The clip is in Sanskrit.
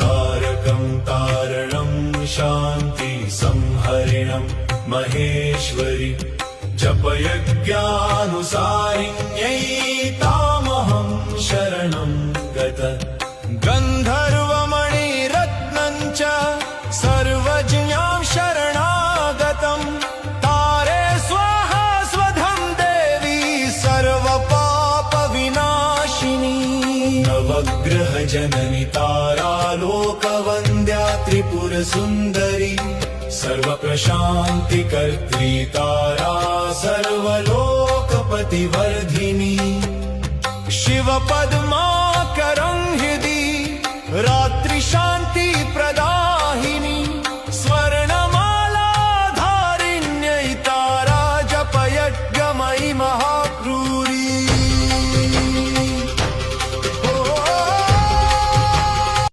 तारकं तारणं शान्ति संहरिणं महेश्वरि जपयज्ञानुसारिण्यै तामहं शरणं गत गन्धर्वमणिरत्नं च सर्वज्ञां शरणागतं तारे स्वाहा स्वधं देवी सर्वपापविनाशिनी नवग्रहजननि तारालोकवन्द्या त्रिपुरसुन्दरी सर्वप्रशान्तिकर्त्री तारा सर्वलोकपतिवर्धिनी शिवपद्माकरं हृदि रात्रिशान्ति